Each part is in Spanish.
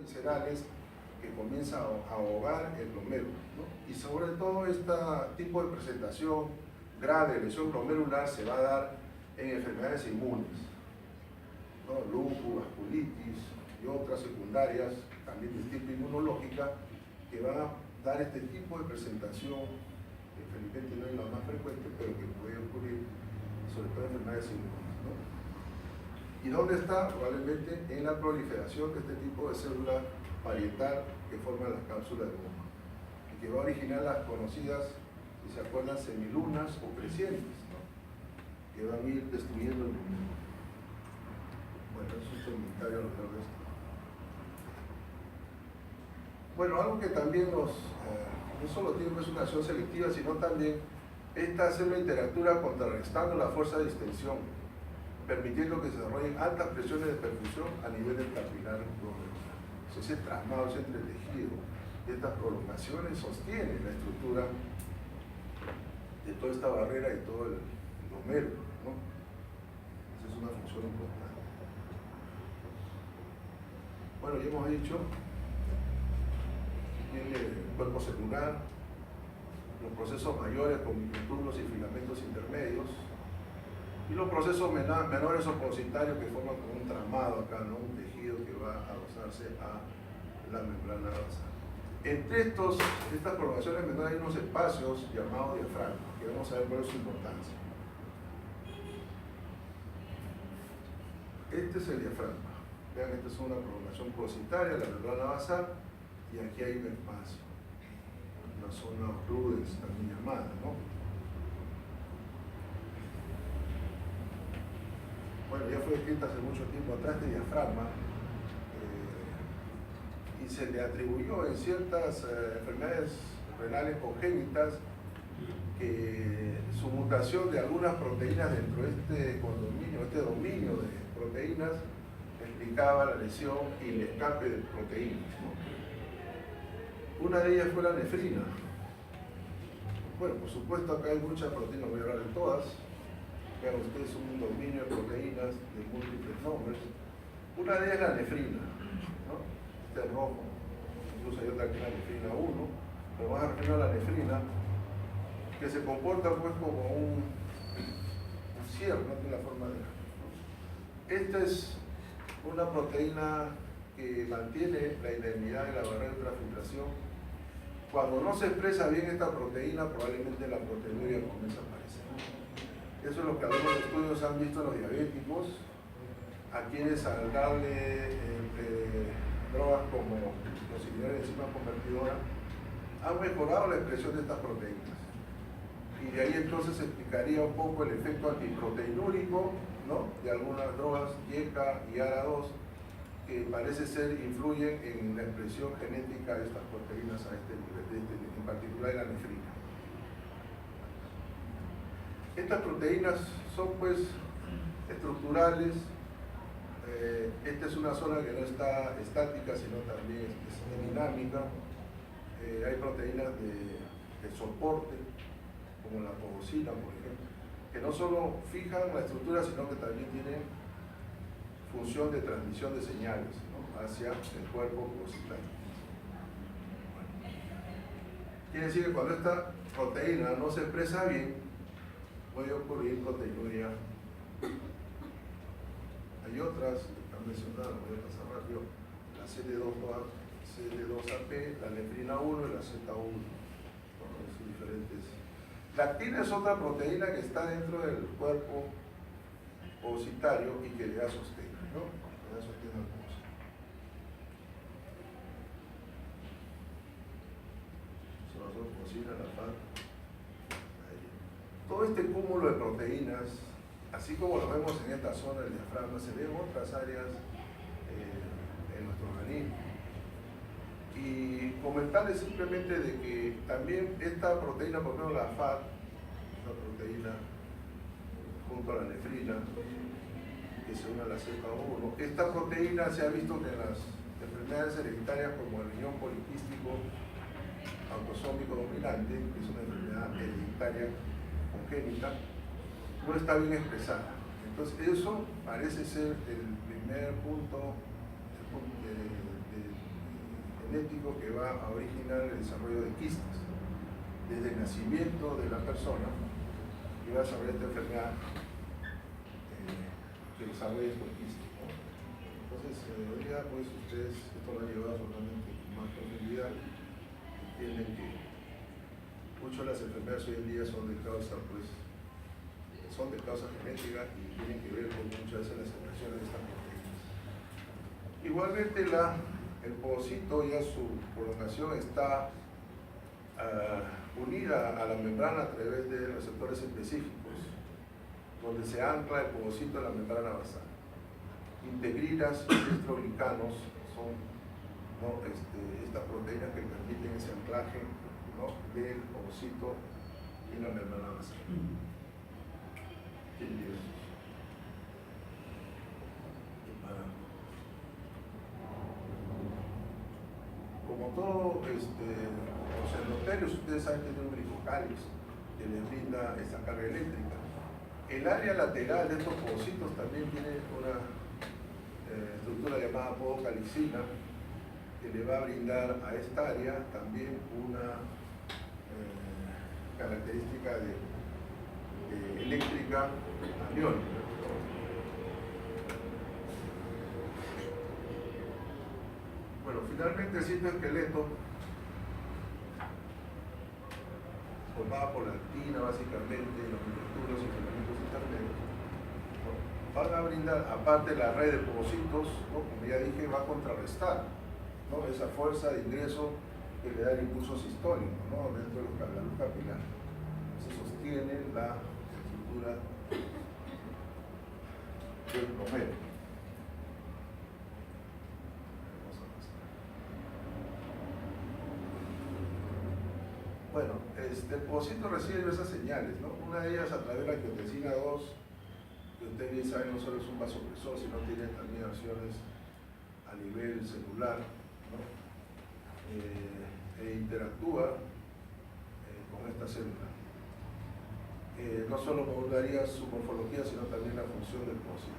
viscerales que comienza a ahogar el glomero, ¿no? Y sobre todo este tipo de presentación grave de lesión glomerular se va a dar en enfermedades inmunes, ¿no? Lupus, vasculitis y otras secundarias también de tipo inmunológica que van a dar este tipo de presentación, que felizmente no es la más frecuente, pero que puede ocurrir sobre todo en enfermedades inmunes, ¿no? ¿Y dónde está? Probablemente en la proliferación de este tipo de célula parietal que forman las cápsulas de Mumma y que va a originar las conocidas, si se acuerdan, semilunas o crecientes, ¿no? Que van a ir destruyendo el glomero. Bueno, eso es un comentario alrededor de esto. Bueno, algo que también no solo tiene una acción selectiva, sino también esta célula interactúa contrarrestando la fuerza de distensión, permitiendo que se desarrollen altas presiones de perfusión a nivel del capilar glomerular. Ese tramado, ese entretejido de estas prolongaciones sostiene la estructura de toda esta barrera y todo el glomero, ¿no? Esa es una función importante. Bueno, ya hemos dicho, tiene el cuerpo celular, los procesos mayores con microtúbulos y filamentos intermedios, y los procesos menores opositarios que forman como un tramado acá, ¿no? Un tejido que va a adosarse a la membrana basal. Entre estas prolongaciones menores hay unos espacios llamados diafragmas, que vamos a ver cuál es su importancia. Este es el diafragma. Vean, esta es una prolongación positaria de la membrana basal y aquí hay un espacio, una zona prudens también llamada, ¿no? Bueno, ya fue escrita hace mucho tiempo atrás este diafragma y se le atribuyó en ciertas enfermedades renales congénitas que su mutación de algunas proteínas dentro de este dominio de proteínas explicaba la lesión y el escape de proteínas, ¿no? Una de ellas fue la nefrina. Bueno, por supuesto acá hay muchas proteínas, voy a hablar de todas. Vean ustedes, un dominio de proteínas de múltiples nombres. Una de ellas es la nefrina, ¿no? Este es rojo, incluso hay otra que es la nefrina 1, pero vamos a referir a la nefrina, que se comporta pues como un cierre, no tiene la forma de... ¿no? Esta es una proteína que mantiene la indemnidad de la barrera de ultrafiltración. Cuando no se expresa bien esta proteína, probablemente la proteinuria comienza a aparecer. Eso es lo que algunos estudios han visto en los diabéticos, a quienes al darle drogas como los inhibidores de enzima convertidora, han mejorado la expresión de estas proteínas. Y de ahí entonces se explicaría un poco el efecto antiproteinúrico, ¿no? De algunas drogas, IECA y ARA2, que parece ser influyen en la expresión genética de estas proteínas a este nivel, en particular en la nefrina. Estas proteínas son pues estructurales. Esta es una zona que no está estática, sino también es dinámica. Hay proteínas de soporte, como la pogosina, por ejemplo, que no solo fijan la estructura, sino que también tienen función de transmisión de señales, ¿no? Hacia el cuerpo pogositario. Quiere decir que cuando esta proteína no se expresa bien, puede ocurrir proteinuria. Hay otras que están mencionadas, voy a pasar rápido, la CD2AP, la nefrina 1 y la Z1, son diferentes. La actina es otra proteína que está dentro del cuerpo ovocitario y que le da sostén, ¿no? Le da sostén al ovocito. Son las dos cocinas, la FAT. Todo este cúmulo de proteínas, así como lo vemos en esta zona del diafragma, se ve en otras áreas en nuestro organismo. Y comentarles simplemente de que también esta proteína, por ejemplo la FAT, esta proteína junto a la nefrina, que se une a la Z1, esta proteína se ha visto que en las enfermedades hereditarias como el riñón poliquístico autosómico dominante, que es una enfermedad hereditaria congénita, no está bien expresada. Entonces eso parece ser el primer punto de genético que va a originar el desarrollo de quistes desde el nacimiento de la persona, y va a desarrollar esta enfermedad que desarrolla estos quistes, ¿no? Entonces, hoy día, pues ustedes esto lo han llevado solamente con más profundidad, entienden que muchas de las enfermedades hoy en día son de causa genética y tienen que ver con muchas veces las expresiones de estas proteínas. Igualmente el povocito, ya su prolongación está unida a la membrana a través de receptores específicos, donde se ancla el povocito en la membrana basal. Integrinas y estroglicanos son, ¿no?, estas proteínas que permiten ese anclaje, ¿no?, del ovocito en la membrana basal. Como todo, los endotelios, ustedes saben que tienen un glicocáliz que les brinda esta carga eléctrica. El área lateral de estos povocitos también tiene una estructura llamada podocalixina, que le va a brindar a esta área también una característica eléctrica aniónica. Bueno, finalmente el citoesqueleto, formado por la actina básicamente, los microtubulos y filamentos intermedios, ¿no?, van a brindar, aparte de la red de povocitos, ¿no?, como ya dije, va a contrarrestar, ¿no?, esa fuerza de ingreso que le da el impulso sistólico, ¿no?, dentro de la luz capilar. Se sostiene la estructura del glomérulo. Bueno, el povocito recibe diversas señales, ¿no? Una de ellas a través de la angiotensina 2, que ustedes bien saben no solo es un vasopresor, sino tiene también acciones a nivel celular, ¿no?, e interactúa con esta célula. No solo modularía su morfología, sino también la función del povocito.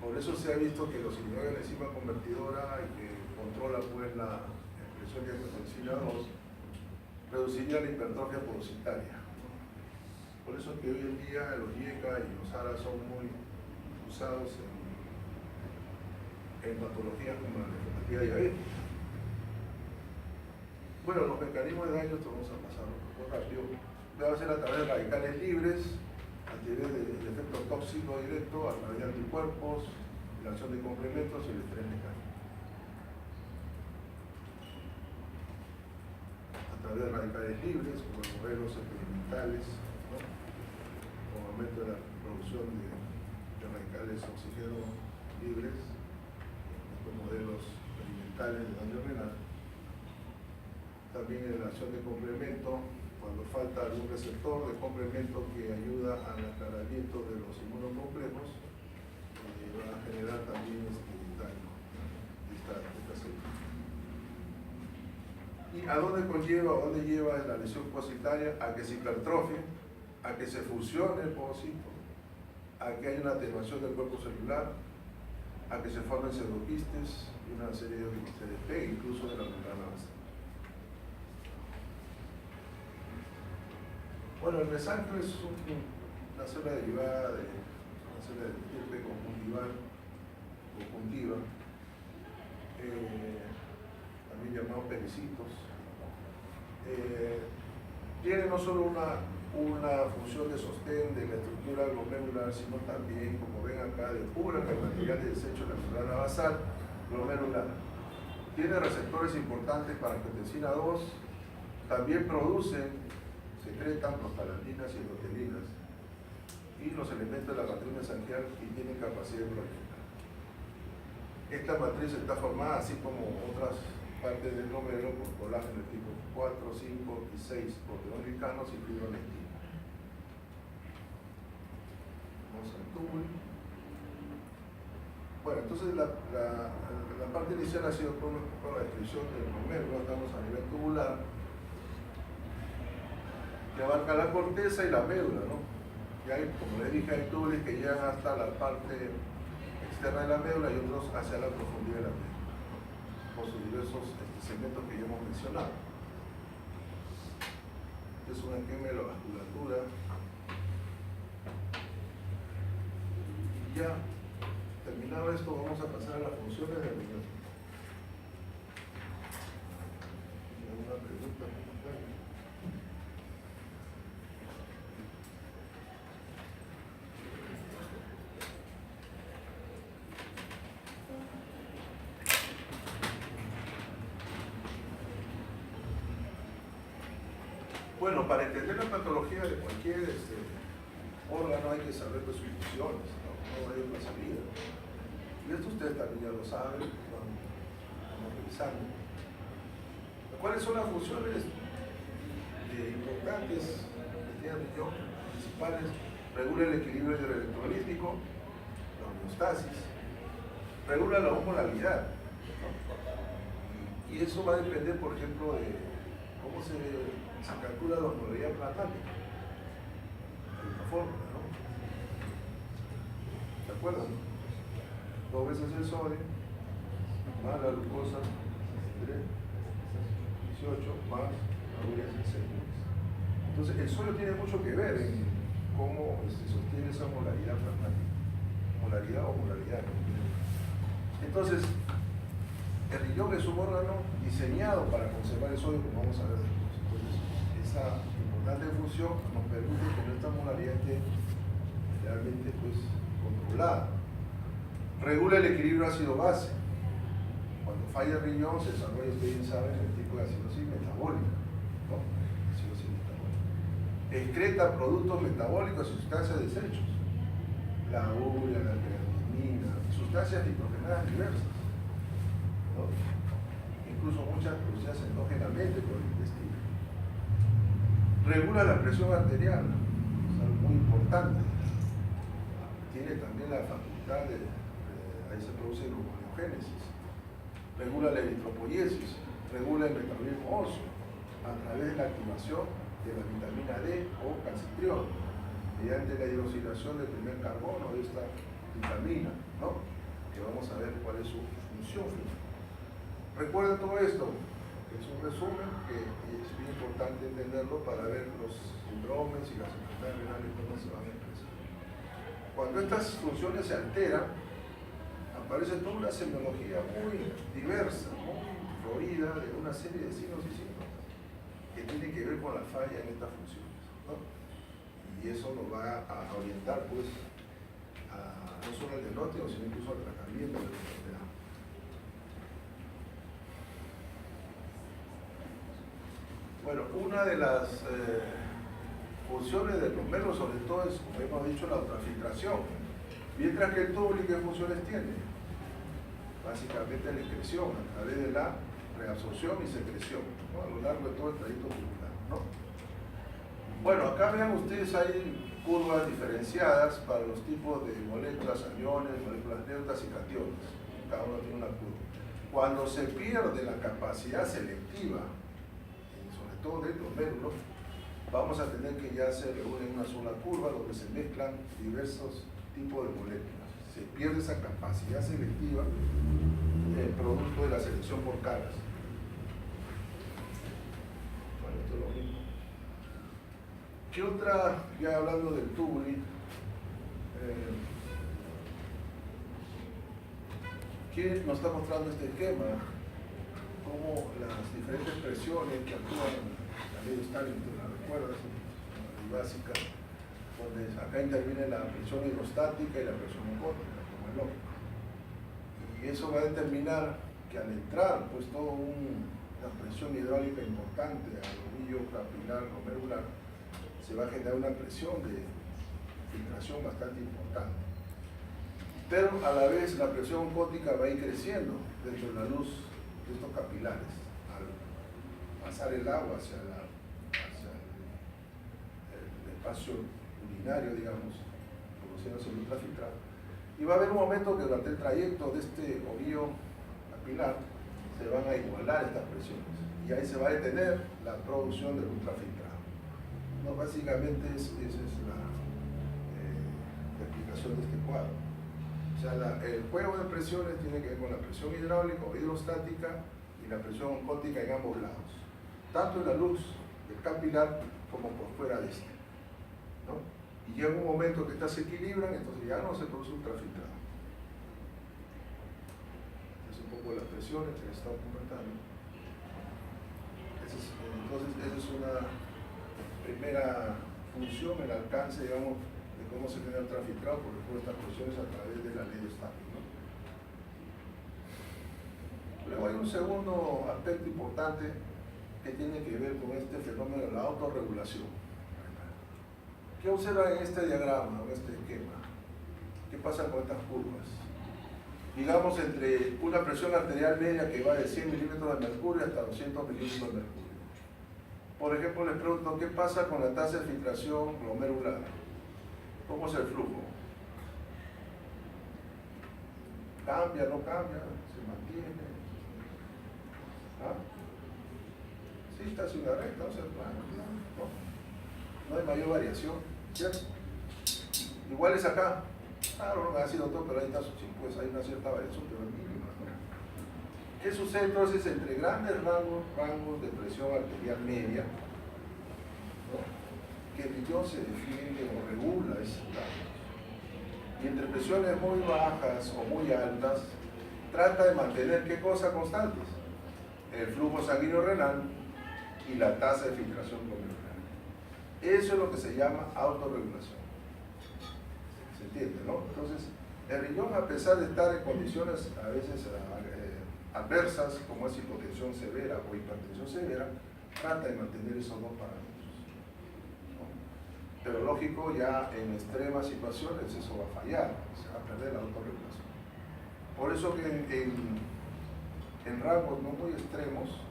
Por eso se ha visto que los inhibidores de la enzima convertidora y que controla pues la expresión de angiotensina 2 reduciría la hipertrofia povocitaria. Por eso es que hoy en día los IECA y los ARA son muy usados en patologías como la nefropatía diabética. Bueno, los mecanismos de daño, esto vamos a pasar muy rápido, va a ser a través de radicales libres, a través del efecto tóxico directo, a través de anticuerpos, la acción de complementos y el estrés mecánico. A través de radicales libres, como los modelos experimentales, ¿no?, con aumento de la producción de radicales oxígeno libres, estos modelos experimentales de daño renal. También en la acción de complemento, cuando falta algún receptor de complemento que ayuda al aclaramiento de los inmunocomplejos, va a generar también daño de esta célula. ¿Y a dónde lleva la lesión povocitaria? A que se hipertrofie, a que se fusione el povocito, a que haya una atenuación del cuerpo celular, a que se formen pseudoquistes y una serie de que se despegue incluso de la membrana basal. Bueno, el mesanquio es una célula derivada de una célula de estirpe conjuntiva, también llamados pericitos. Tiene no solo una función de sostén de la estructura glomerular, sino también, como ven acá, depura el material de desecho de la membrana basal glomerular. Tiene receptores importantes para angiotensina 2, también secretan prostaglandinas y endotelinas y los elementos de la matriz mesangial y tienen capacidad de proliferación. Esta matriz está formada, así como otras partes del glomérulo, por colágeno tipo 4, 5 y 6 proteoglicanos y fibronectina. Vamos al túbulo. Bueno, entonces la parte inicial ha sido con la descripción del glomérulo. Estamos a nivel tubular, que abarca la corteza y la médula, ¿no? Y hay, como les dije, hay túbulos que llegan hasta la parte externa de la médula y otros hacia la profundidad de la médula, por sus diversos segmentos que ya hemos mencionado. Es una esquema de la vasculatura. Y ya terminado esto, vamos a pasar a las funciones del riñón. ¿Alguna pregunta? Bueno, para entender la patología de cualquier órgano hay que saber de sus funciones, no hay otra salida. Y esto ustedes también ya lo saben, vamos revisando. ¿Cuáles son las funciones importantes que tiene el riñón? Principales: regula el equilibrio hidroelectrolítico, la homeostasis, regula la osmolalidad. Y eso va a depender, por ejemplo, de cómo se calcula la osmolalidad plasmática. Hay una fórmula, ¿no? ¿De acuerdo? 2 veces el sodio más la glucosa 18 más la urea 6. Entonces el sodio tiene mucho que ver en cómo se sostiene esa molaridad plasmática, molaridad o molaridad. Entonces el riñón es un órgano diseñado para conservar el sodio, como vamos a ver después. Entonces esa importante función nos permite que nuestra molaridad esté realmente controlada. Regula el equilibrio ácido-base. Cuando falla el riñón se desarrolla, ustedes bien saben, el tipo de acidosis metabólica, ¿no? Acidosis metabólica. Excreta productos metabólicos y sustancias desechos. La urea, la creatinina, sustancias nitrogenadas diversas, ¿no? Incluso muchas producidas endógenamente por el intestino. Regula la presión arterial, es algo muy importante. Tiene también la facultad de ahí se produce gluconeogénesis, regula la eritropoiesis, regula el metabolismo óseo a través de la activación de la vitamina D o calcitriol mediante la hidroxilación del primer carbono de esta vitamina, ¿no? Que vamos a ver cuál es su función final. Recuerda todo esto, que es un resumen que es muy importante entenderlo para ver los síndromes y las enfermedades renales cómo se van a expresar. Cuando estas funciones se alteran, aparece toda una semiología muy diversa, muy florida, de una serie de signos y síntomas que tienen que ver con la falla en estas funciones, ¿no? Y eso nos va a orientar, pues, no solo al diagnóstico, sino incluso al tratamiento de la enfermedad. Bueno, una de las funciones del glomérulo, sobre todo, es, como hemos dicho, la ultrafiltración. Mientras que el túbulo, ¿qué funciones tiene? Básicamente la excreción a través de la reabsorción y secreción, ¿no? A lo largo de todo el trayecto tubular, ¿no? Bueno, acá vean ustedes, hay curvas diferenciadas para los tipos de moléculas, aniones, moléculas neutras y cationes. Cada uno tiene una curva. Cuando se pierde la capacidad selectiva, sobre todo del glomérulo, vamos a tener que ya se reúne en una sola curva donde se mezclan diversos tipos de moléculas. Se pierde esa capacidad selectiva producto de la selección por cargas. Bueno, esto es lo mismo. ¿Qué otra, ya hablando del tubuli, qué nos está mostrando este esquema? Cómo las diferentes presiones que actúan, la ley de Stalin, ¿te la recuerdas? La ley básica, donde acá interviene la presión hidrostática y la presión osmótica, como es lógico. Y eso va a determinar que al entrar, pues, toda una presión hidráulica importante al ovillo capilar glomerular, se va a generar una presión de filtración bastante importante. Pero a la vez la presión osmótica va a ir creciendo dentro de la luz de estos capilares, al pasar el agua hacia el espacio urinario, digamos, produciéndose el ultrafiltrado. Y va a haber un momento que durante el trayecto de este ovillo capilar se van a igualar estas presiones y ahí se va a detener la producción del ultrafiltrado. No, básicamente esa es la explicación de este cuadro. O sea, el juego de presiones tiene que ver con la presión hidráulica o hidrostática y la presión osmótica en ambos lados, tanto en la luz del capilar como por fuera de este, ¿no? Y llega un momento que estas se equilibran, entonces ya no se produce ultrafiltrado. Es un poco las presiones que estamos comentando. Entonces, esa es una primera función, el alcance, digamos, de cómo se genera ultrafiltrado por estas presiones a través de la ley de Stalin, ¿no? Luego hay un segundo aspecto importante que tiene que ver con este fenómeno de la autorregulación. ¿Qué observa en este diagrama, en este esquema? ¿Qué pasa con estas curvas? Digamos, entre una presión arterial media que va de 100 milímetros de mercurio hasta 200 milímetros de mercurio. Por ejemplo, les pregunto, ¿qué pasa con la tasa de filtración glomerular? ¿Cómo es el flujo? ¿Cambia, no cambia? ¿Se mantiene? ¿Ah? Sí, está hacia una recta, o sea, no hay mayor variación, ¿cierto? Igual es acá. Claro, no ha sido todo, pero ahí está, pues hay una cierta variación, pero es mínima, ¿no? ¿Qué sucede entonces entre grandes rangos de presión arterial media, ¿no? Que el riñón se define o regula esos rangos? Y entre presiones muy bajas o muy altas, trata de mantener ¿qué cosa constantes? El flujo sanguíneo renal y la tasa de filtración glomerular. Eso es lo que se llama autorregulación. ¿Se entiende, no? Entonces, el riñón, a pesar de estar en condiciones a veces adversas, como es hipotensión severa o hipertensión severa, trata de mantener esos dos parámetros, ¿no? Pero lógico, ya en extremas situaciones eso va a fallar, se va a perder la autorregulación. Por eso que en rangos no muy extremos,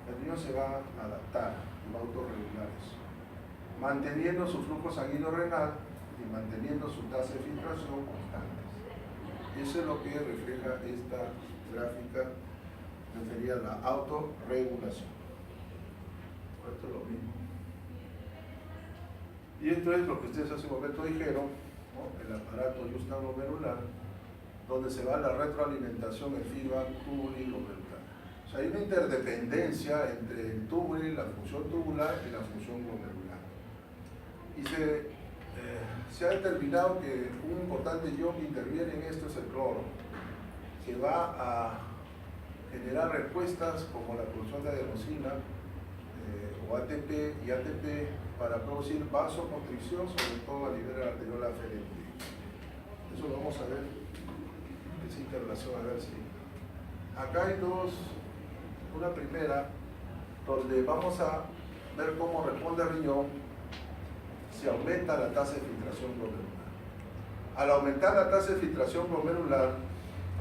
el riñón se va a adaptar y va a autorregular eso, manteniendo su flujo sanguíneo renal y manteniendo su tasa de filtración constantes. Eso es lo que refleja esta gráfica referida a la autorregulación. Esto es lo mismo. Y esto es lo que ustedes hace un momento dijeron, ¿no? El aparato justaglomerular, donde se va la retroalimentación, el feedback tubular-glomerular. O sea, hay una interdependencia entre el tubulín, la función tubular y la función glomerular. Y se ha determinado que un importante ion que interviene en esto es el cloro, que va a generar respuestas como la producción de adenosina o ATP y ATP para producir vasoconstricción, sobre todo a nivel de la arteriola aferente. Eso lo vamos a ver, esa interrelación, a ver si. Acá hay dos, una primera, donde vamos a ver cómo responde el riñón si aumenta la tasa de filtración glomerular. Al aumentar la tasa de filtración glomerular,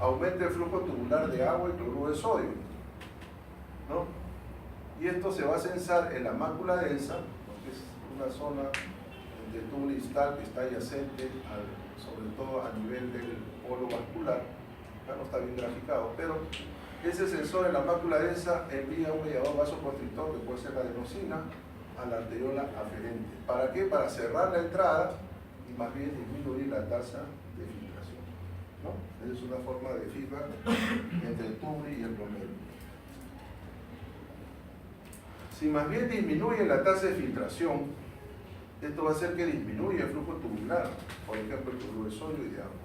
aumenta el flujo tubular de agua y cloruro de sodio, ¿no? Y esto se va a censar en la mácula densa, que es una zona de túbulo distal que está adyacente, sobre todo a nivel del polo vascular. Acá no está bien graficado, pero ese sensor en la mácula densa envía un mediador vasoconstrictor, que puede ser la adenosina, a la arteriola aferente. ¿Para qué? Para cerrar la entrada y más bien disminuir la tasa de filtración, ¿no? Esa es una forma de feedback entre el túbulo y el glomérulo. Si más bien disminuye la tasa de filtración, esto va a hacer que disminuya el flujo tubular, por ejemplo, el cloruro de sodio y de agua.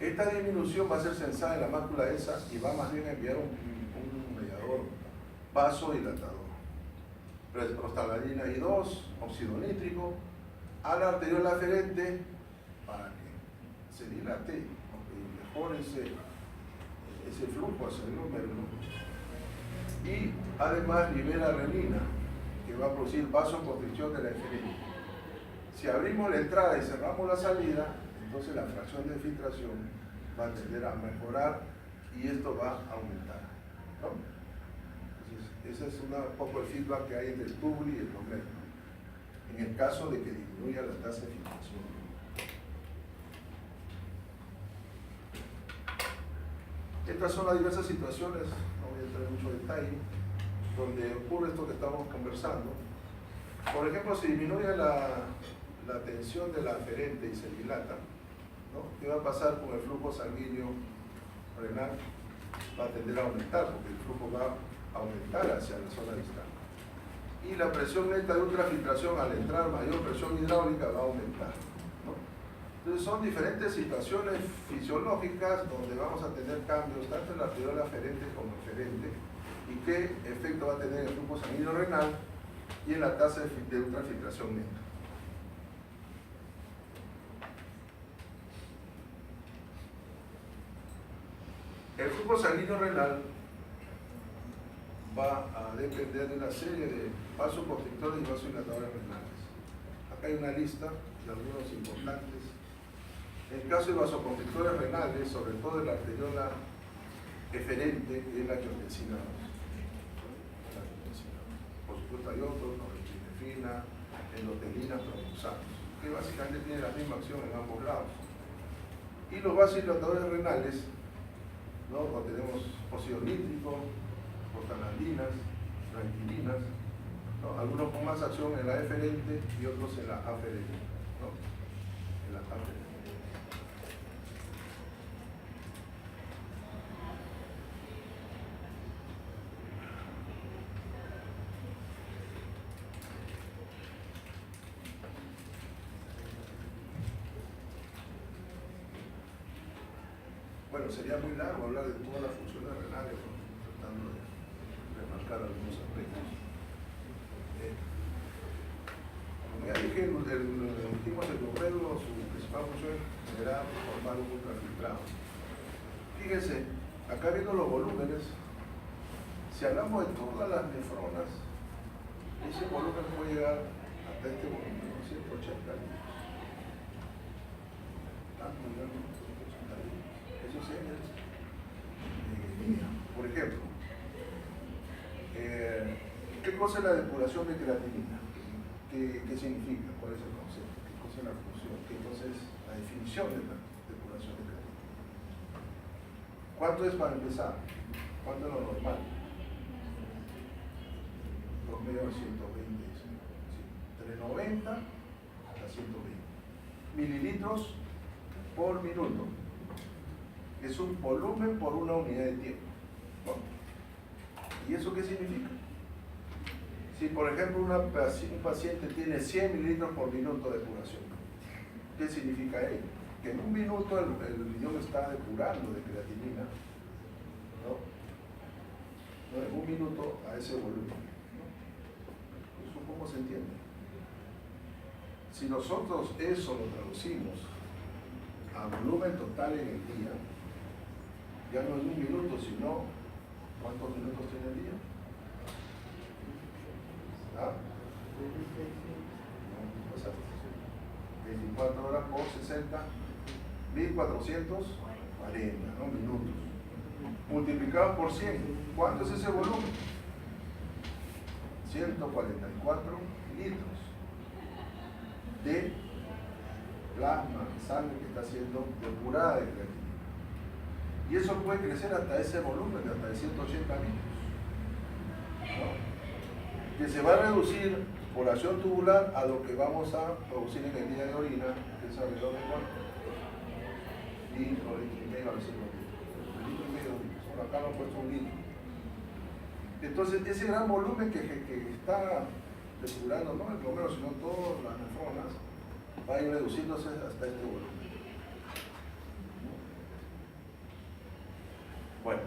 Esta disminución va a ser censada en la mácula densa y va más bien a enviar un mediador vasodilatador. Prostaglandina I2, óxido nítrico, a la arteriola aferente para que se dilate, y mejore ese flujo hacia el glomérulo. Y además libera renina, que va a producir vasoconstricción de la eferente. Si abrimos la entrada y cerramos la salida, entonces la fracción de filtración va a tender a mejorar y esto va a aumentar, ¿no? Ese es un poco el feedback que hay entre el túbulo y el glomérulo, en el caso de que disminuya la tasa de filtración. Estas son las diversas situaciones, no voy a entrar en mucho detalle, donde ocurre esto que estamos conversando. Por ejemplo, si disminuye la tensión de la aferente y se dilata, ¿no? ¿Qué va a pasar con el flujo sanguíneo renal? Va a tender a aumentar, porque el flujo va a aumentar hacia la zona distal. Y la presión neta de ultrafiltración, al entrar mayor presión hidráulica, va a aumentar, ¿no? Entonces son diferentes situaciones fisiológicas donde vamos a tener cambios tanto en la arteriola aferente como eferente, y qué efecto va a tener el flujo sanguíneo renal y en la tasa de ultrafiltración neta. El flujo sanguíneo renal va a depender de una serie de vasoconstrictores y vasodilatadores renales. Acá hay una lista de algunos importantes. En el caso de vasoconstrictores renales, sobre todo de la arteriola eferente, es la angiotensina 2. Por supuesto hay otros, norepinefrina, endotelinas, trophoxanos, que básicamente tienen la misma acción en ambos lados. Y los vasodilatadores renales, ¿no? Cuando tenemos óxido nítrico, prostaglandinas, tranquilinas, ¿no? Algunos con más acción en la eferente y otros en la aferente, ¿no? En la aferente. Bueno, sería muy largo hablar de todas las funciones renales, ¿no? Tratando de remarcar algunos aspectos. Como ya dije, dijimos el glomérulo, su principal función es generar, formar un ultrafiltrado. Fíjense, acá viendo los volúmenes, si hablamos de todas las nefronas, ese volumen puede llegar hasta este volumen, 180 litros. Tanto, digamos. Eso es, por ejemplo, ¿qué cosa es la depuración de creatinina? ¿Qué significa? ¿Cuál es el concepto? ¿Qué cosa es la función? ¿Qué cosa es la definición de la depuración de creatinina? ¿Cuánto es para empezar? ¿Cuánto es lo normal? Promedio de 120, sí. Entre 90 hasta 120 mililitros por minuto. Es un volumen por una unidad de tiempo, ¿no? ¿Y eso qué significa? Si por ejemplo un paciente tiene 100 mililitros por minuto de depuración, ¿qué significa ello? Que en un minuto el riñón está depurando de creatinina, ¿no? En un minuto a ese volumen, ¿no? ¿Eso cómo se entiende? Si nosotros eso lo traducimos a volumen total en el día, ya no en un minuto, sino ¿cuántos minutos tiene el día? ¿Ah? 24 horas por 60, 1440, ¿no? Minutos. Multiplicado por 100, ¿cuánto es ese volumen? 144 litros de plasma, sangre que está siendo depurada de creatinina. Y eso puede crecer hasta ese volumen, hasta de 180 litros, ¿no? Que se va a reducir por acción tubular a lo que vamos a producir en el día de orina, que es alrededor de cuánto. Litro y medio, a veces litro y medio, por acá no he puesto un litro. Entonces, ese gran volumen que está depurando, no el glomérulo, sino todas las nefronas, va a ir reduciéndose hasta este volumen. Bueno,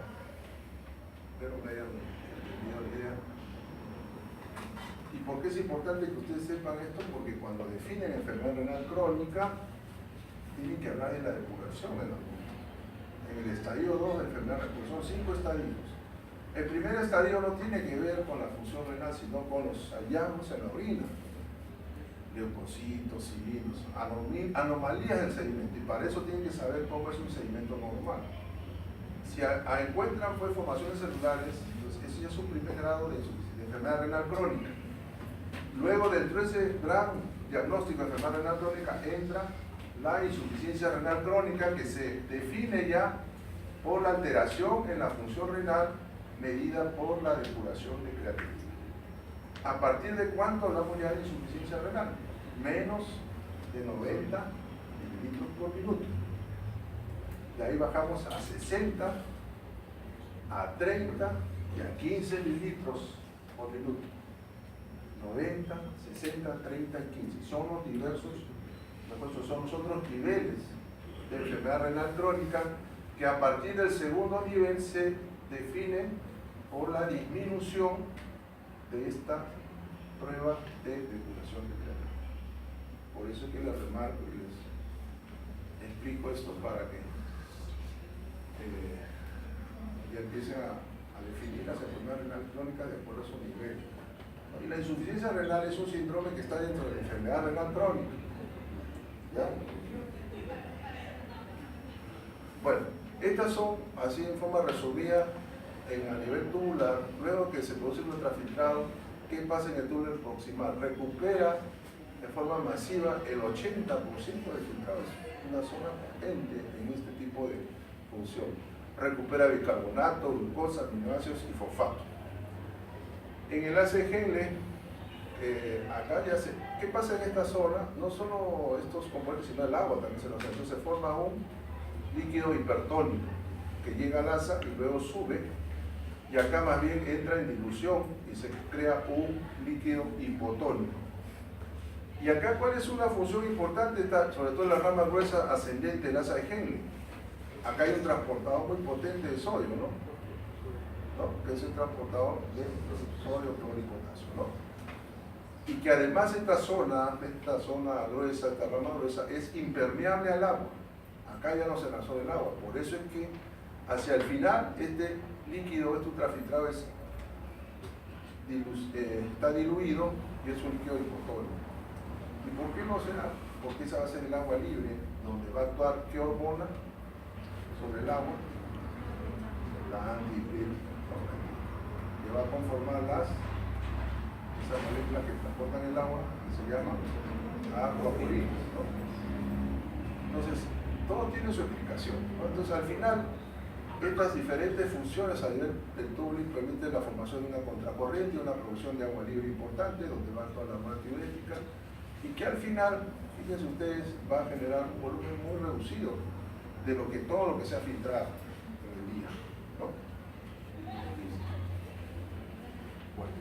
espero que hayan entendido la idea. ¿Y por qué es importante que ustedes sepan esto? Porque cuando definen enfermedad renal crónica, tienen que hablar de la depuración en la punta. En el estadio 2 de enfermedad renal, son 5 estadios. El primer estadio no tiene que ver con la función renal, sino con los hallazgos en la orina. Leucocitos, cilinos, anomalías del sedimento. Y para eso tienen que saber cómo es un sedimento normal. Si encuentran formaciones celulares, entonces ese ya es un primer grado de enfermedad renal crónica. Luego, dentro de ese gran diagnóstico de enfermedad renal crónica, entra la insuficiencia renal crónica, que se define ya por la alteración en la función renal medida por la depuración de creatinina. ¿A partir de cuánto hablamos ya de insuficiencia renal? Menos de 90 mililitros por minuto. De ahí bajamos a 60, a 30 y a 15 mililitros por minuto. 90, 60, 30 y 15. Son los diversos, son los otros niveles de enfermedad renal crónica que a partir del segundo nivel se define por la disminución de esta prueba de depuración de renal. Por eso es que les remarco y les explico esto para que ya empiecen a definir las enfermedades renales crónicas de acuerdo a su nivel. Y la insuficiencia renal es un síndrome que está dentro de la enfermedad renal crónica. ¿Ya? Bueno, estas son, así en forma resumida, a nivel tubular. Luego que se produce el ultrafiltrado, ¿qué pasa en el túnel proximal? Recupera de forma masiva el 80% del filtrado. Es una zona potente en este tipo de función. Recupera bicarbonato, glucosa, aminoácidos y fosfato. En el ACGL, acá ya se... ¿Qué pasa en esta zona? No solo estos componentes, sino el agua también se nos hace. Entonces se forma un líquido hipertónico que llega al asa y luego sube, y acá más bien entra en dilución y se crea un líquido hipotónico. Y acá, ¿cuál es una función importante? Está sobre todo en la rama gruesa ascendente del asa de Henle. Acá hay un transportador muy potente de sodio, ¿no? Que es el transportador de sodio, cloro y potasio, ¿no? Y que además esta zona gruesa, esta rama gruesa, es impermeable al agua. Acá ya no se absorbe el agua. Por eso es que hacia el final este líquido, este ultrafiltrado está diluido y es un líquido hipotónico. ¿Y por qué no será? Porque esa va a ser el agua libre, donde va a actuar ¿qué hormona sobre el agua? La antipirética, que va a conformar esas moléculas que transportan el agua, que se llama acuapurinas, ¿no? Entonces, todo tiene su explicación, ¿no? Entonces, al final, estas diferentes funciones a nivel del túbulo permiten la formación de una contracorriente y una producción de agua libre importante, donde va toda la hormona antipirética, y que al final, fíjense ustedes, va a generar un volumen muy reducido de todo lo que se ha filtrado en el día, ¿no? Bueno,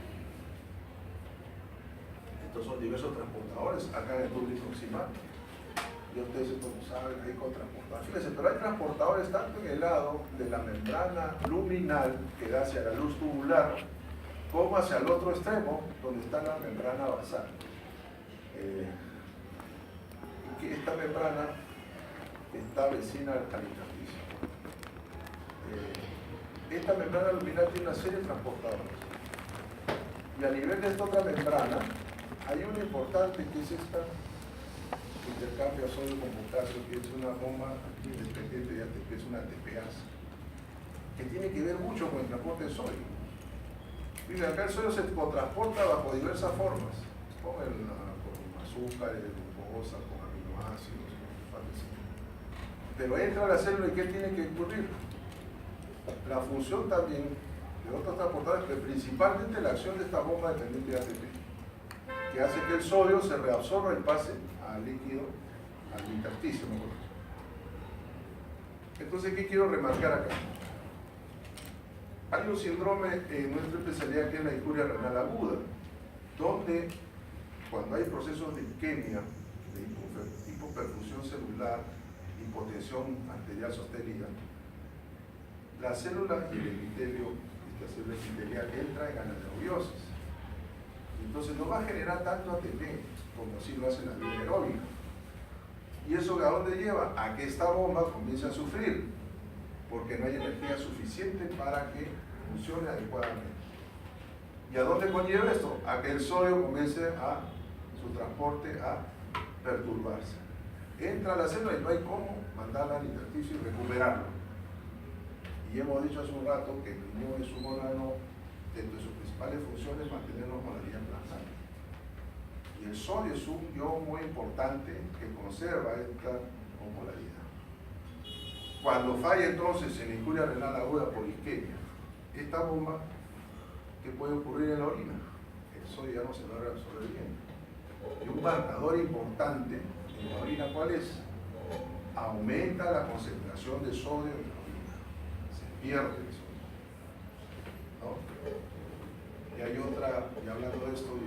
estos son diversos transportadores acá en el túbulo proximal. Y ustedes, como saben, hay transportadores. Fíjense, pero hay transportadores tanto en el lado de la membrana luminal que da hacia la luz tubular, como hacia el otro extremo, donde está la membrana basal. Y que esta membrana está vecina al intersticio. Esta membrana luminal tiene una serie de transportadores. Y a nivel de esta otra membrana, hay una importante que es esta intercambio sodio con potasio, que es una bomba independiente de ATP, es una ATPase, que tiene que ver mucho con el transporte de sodio. Miren, acá el sodio se transporta bajo diversas formas, con azúcar, glucosa, con aminoácidos, pero entra a la célula y ¿qué tiene que ocurrir? La función también de otros transportadores, pero principalmente la acción de esta bomba dependiente de ATP, que hace que el sodio se reabsorba y pase al líquido, al intersticio, ¿no? Entonces, ¿qué quiero remarcar acá? Hay un síndrome en nuestra especialidad que es la injuria renal aguda, donde cuando hay procesos de isquemia, de hipoperfusión celular, hipotensión arterial sostenida, la célula y el epitelio, esta célula epitelial, entra en anaerobiosis. Entonces no va a generar tanto ATP como si lo hace la vía aeróbica. ¿Y eso a dónde lleva? A que esta bomba comience a sufrir, porque no hay energía suficiente para que funcione adecuadamente. ¿Y a dónde conlleva esto? A que el sodio comience su transporte a perturbarse. Entra a la célula y no hay cómo mandarla al intersticio y recuperarlo. Y hemos dicho hace un rato que el riñón es un órgano, dentro de sus principales funciones, mantener la osmolaridad plasmática. Y el sodio es un ion muy importante que conserva esta osmolaridad. Cuando falla entonces en injuria renal aguda por isquemia, esta bomba, ¿qué puede ocurrir en la orina? El sodio ya no se va a reabsorber bien. Y un marcador importante en la orina, ¿cuál es? aumenta la concentración de sodio en la orina, se pierde el sodio, ¿no? Y hay otra, y hablando de esto,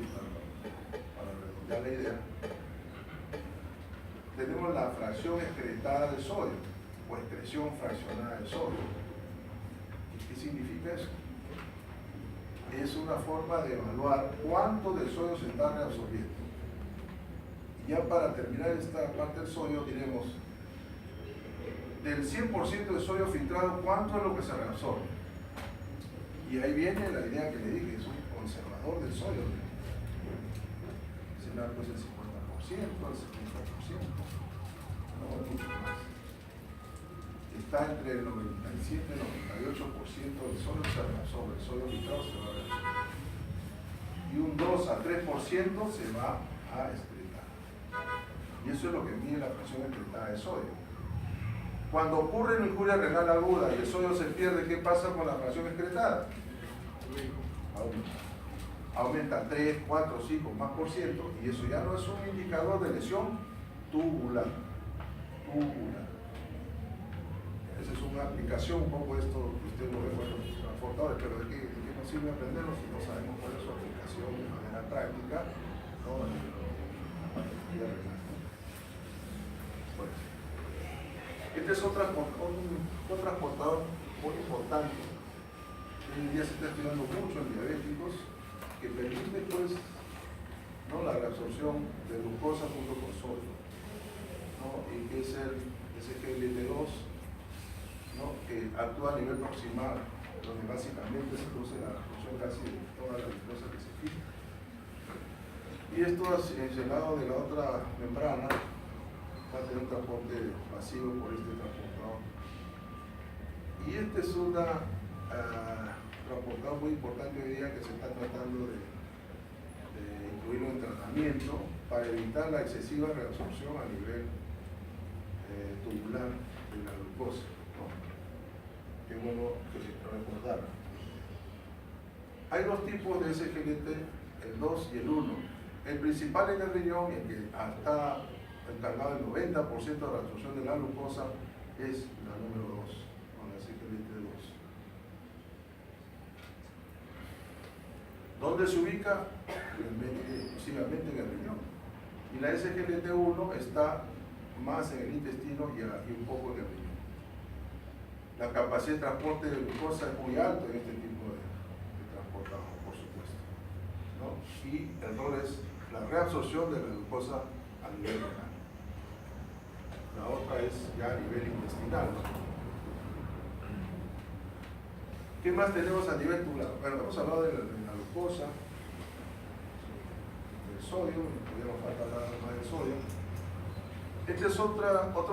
para redondear la idea, tenemos la fracción excretada de sodio, o excreción fraccionada de sodio. ¿Qué significa eso? Es una forma de evaluar cuánto del sodio se está reabsorbiendo. Y ya para terminar esta parte del sodio, diremos, del 100% de sodio filtrado, ¿cuánto es lo que se reabsorbe? Y ahí viene la idea que le dije, es un conservador del sodio. Será pues el 50%, el 70%, no mucho más. Está entre el 97 y el 98% del sodio se reabsorbe, el sodio filtrado se va a reabsorber. Y un 2 a 3% se va a excretar. Y eso es lo que mide la fracción excretada de sodio. Cuando ocurre una injuria renal aguda y el sodio se pierde, ¿qué pasa con la fracción excretada? Aumenta 3, 4, 5 más por ciento, y eso ya no es un indicador de lesión tubular. Esa es una aplicación un poco de esto que usted lo ve con los transportadores, pero ¿de qué nos sirve aprenderlo si no sabemos cuál es su aplicación de manera práctica? ¿No? En la patología renal. Bueno. Este es un transportador muy importante. Hoy en día se está estudiando mucho en diabéticos, que permite pues, ¿no?, la reabsorción de glucosa junto con sodio, ¿no? Y que es el SGLT2, ¿no?, que actúa a nivel proximal, donde básicamente se produce la reabsorción casi de toda la glucosa que se fija. Y esto aislado de la otra membrana va a tener un transporte pasivo por este transportador. Y este es un transportador muy importante hoy día que se está tratando de incluirlo en tratamiento para evitar la excesiva reabsorción a nivel tubular de la glucosa, ¿no? Qué bueno que se recordar. Hay dos tipos de SGLT, el 2 y el 1. El principal en el riñón, el que está encargado del 90% de la absorción de la glucosa, es la número 2, con la SGLT2. ¿Dónde se ubica? Exclusivamente en el riñón. Y la SGLT1 está más en el intestino y un poco en el riñón. La capacidad de transporte de glucosa es muy alta en este tipo de transportador, por supuesto, ¿no? Y el rol es la reabsorción de la glucosa a nivel renal. La otra es ya a nivel intestinal, ¿no? ¿Qué más tenemos a nivel tubular? Bueno, hemos hablado de la glucosa, del sodio, todavía nos falta hablar más del sodio. Este es otro